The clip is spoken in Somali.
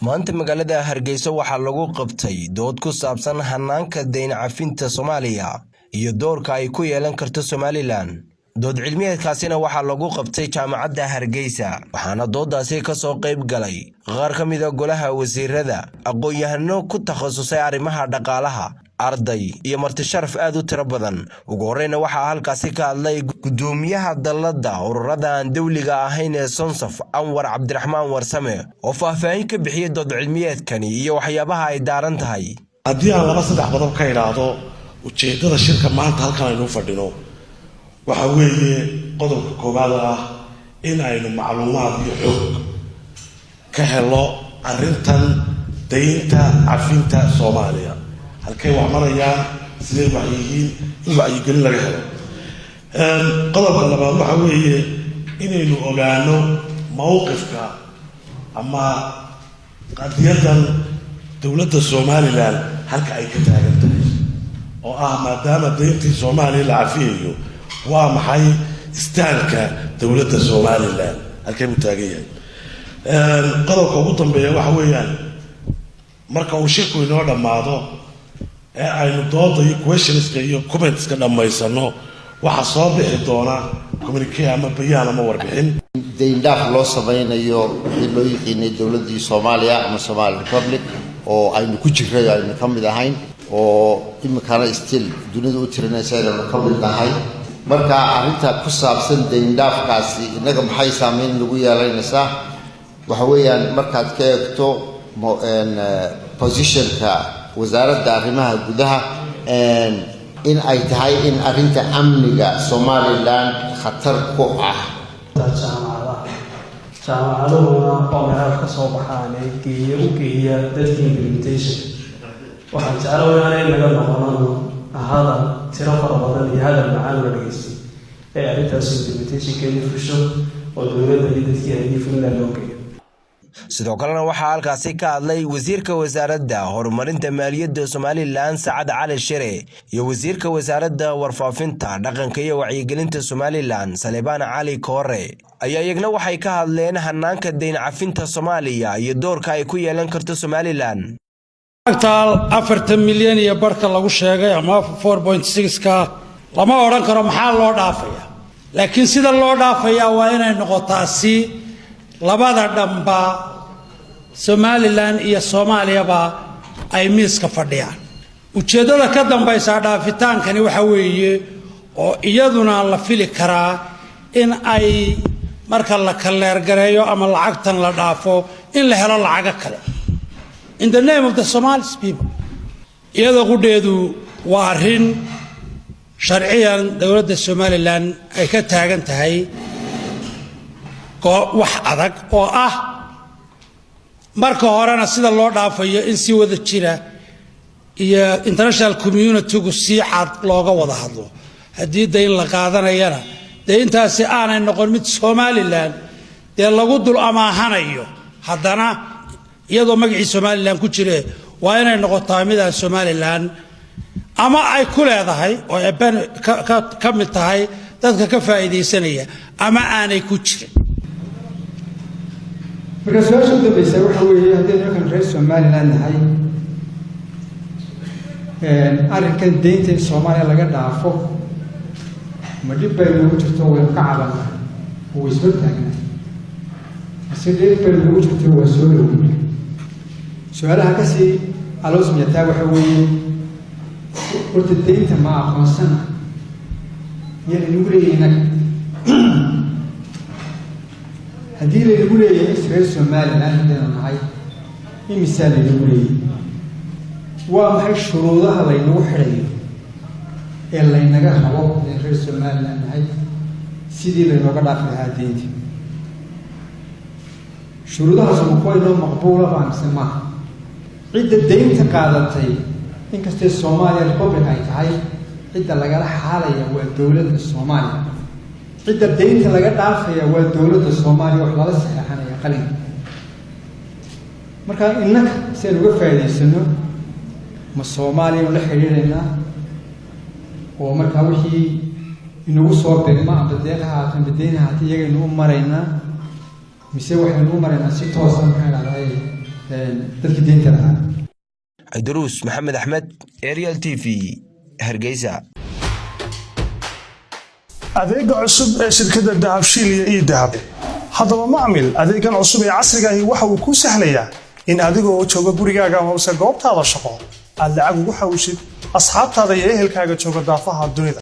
maanta magaalada Hargeysa waxaa lagu qabtay dood ku saabsan hanaanka deyn cafinta Soomaaliya iyo doorka ay ku yeelan karto Somaliland. dood cilmiyeedkaasina waxaa lagu qabtay jaamacadda Hargeysa waxaana doodaasi ka soo qayb galay qaar ka mid ah golaha wasiirada, aqoon-yahano ku takhasusay arrimaha dhaqaalaha, arday iyo marti sharaf aad u tiro badan. ugu horreyn waxaa halkaasi ka hadlay gudoomiyaha dalladda ururada aan dawliga ahayn ee Sonsaf Anwar Cabdiraxmaan Warsame oo faahfaahin ka bixiyay dood cilmiyeedkani iyo waxyaabaha ay daaran tahay. haddii aan laba saddex qodob ka ilaado ujeedada shirka maanta halkan aynu fadhino waxa weeye qodobka koowaad ah in aynu macluumaad iyo xog ka helo arrintan deynta cafinta Soomaaliya halkay wax marayaan sidee wax yihiin in wacyigelin laga helo. qodobka labaad waxa weeye inaynu ogaano mowqifka ama qadiyadan dowladda Somaliland halka ay ka taagan tahay oo ah maadaama deyntii Soomaaliya la cafiyo waa maxay istaanka dowladda Somaliland halkay u taagan yahay. qodobka ugu dambeeya waxa weeyaan marka uu shirku inoo dhamaado ee aynu dooda iyo questionska iyo commentska dhamaysano waxa soo bixi doona communique ama bayaan ama warbixin deyn dhaaf loo samaynayo wixii loo yiqiinay dowladdii Soomaaliya ama Somali Republic oo aynu ku jiray aynu ka mid ahayn oo imikana still dunida u tirinaysa inaynu ka mid nahay. marka arrinta ku saabsan deyn dhaafkaasi inaga maxay saameyn lagu yeelanaysaa waxa weeyaan markaad ka eegto positionka wasaaradda arrimaha gudaha in ay tahay in arrinta amniga Somaliland khatar ku ah. jaamacaduna oo meelaha ka soo baxaan ay geeya dadka implementation waxaan jeclahay inay naga noqono hadal tiro fara badan iyo hadal macaan la dhageysto ee arrintaas implementation keeni fusho oo dowladda iyo dadkii ay fulinayaan loo geeyo. sidoo kalena waxaa halkaasi ka hadlay wasiirka wasaaradda horumarinta maaliyadda Somaliland Saad Cali Shire iyo wasiirka wasaaradda warfaafinta dhaqanka iyo wacyigelinta Somaliland Salebaan Cali Koore ayaa iyagna waxay ka hadleen hanaanka deyn cafinta Soomaaliya iyo doorka ay ku yeelan karto Somaliland. taal 40 milyan iyo barka lagu sheegay ama 4.6 ka lama oran karo maxaa loo dhaafaya laakiin sida loo dhaafaya waa inay noqotaa si labada dhanba Somaliland iyo Soomaaliya ba ay miiska fadhiyaan. ujeedada ka dambaysa dhaafitaankani waxa weeye oo iyaduna la fili karaa in ay marka la kaleer gareeyo ama lacagtan la dhaafo in la helo lacag kale in the name of the Somali people. iyadoo qudheedu waa arrin sharciyan dowladda Somaliland ay ka taagan tahay wax adag oo ah marka horena sida loo dhaafayo in si wada jira iyo international community-gu si cad looga wada hadlo haddii deyn la qaadanayana deyntaasi aanay noqon mid Somaliland dee lagu dul amaahanayo haddana iyadoo magacii Somaliland ku jira waa inay noqotaa mid aan Somaliland ama ay ku leedahay oo ay ka mid tahay dadka ka faa'iideysanaya ama aanay ku jirin. marka su'aasha ugu dambaysa waxa weeye haddii dalkan reer Somaliland nahay arrinkan deynta Soomaaliya laga dhaafo ma dhib bay ugu jirto way ka cabanaa oo way soo taagnaa si dhib bay ugu jirto waa soo dhowey. su'aalaha ka sii aloosmiyataa waxa weeye horta deynta ma aqoonsana yaan inagu leeyahay haddii laynagu leeyahay reer Somaliland haddaynu nahay imisaa laynagu leeyahay waa maxay shuruudaha laynagu xidhayo ee laynaga rabo reer Somaliland nahay sidii laynooga dhaafi lahaa deynta. shuruudahaas ma kuwa inoo maqbuula baa mise maaha. cidda deynta qaadatay inkastee Somali Republic ay tahay cidda lagala xaalaya waa dowladda Soomaaliya. cidda deynta laga dhaafaya waa dowladda Soomaaliya wax lala saxeexanaya qalinka. marka innaka si aan uga faa'iideysano ma Soomaaliya la xiriireynaa oo marka wixii inagu soo beegma ama deeqaha ama deynaha iyaga inuu maraynaa mise waxaynu u maraynaa si toosan ka ilaaliyo dadkii deynta lahaa. Idruus Maxamed Axmed, Ariel TV, Hargeysa. adeega cusub ee shirkadda Dahabshiil iyo Dahab. haddaba macmil adeegan cusub ee casriga ah waxa uu ku sahlayaa in adigoo jooga gurigaaga ama goobtaada shaqo aad lacag ugu xawishid asxaabtaada iyo ehelkaaga jooga daafaha dunida.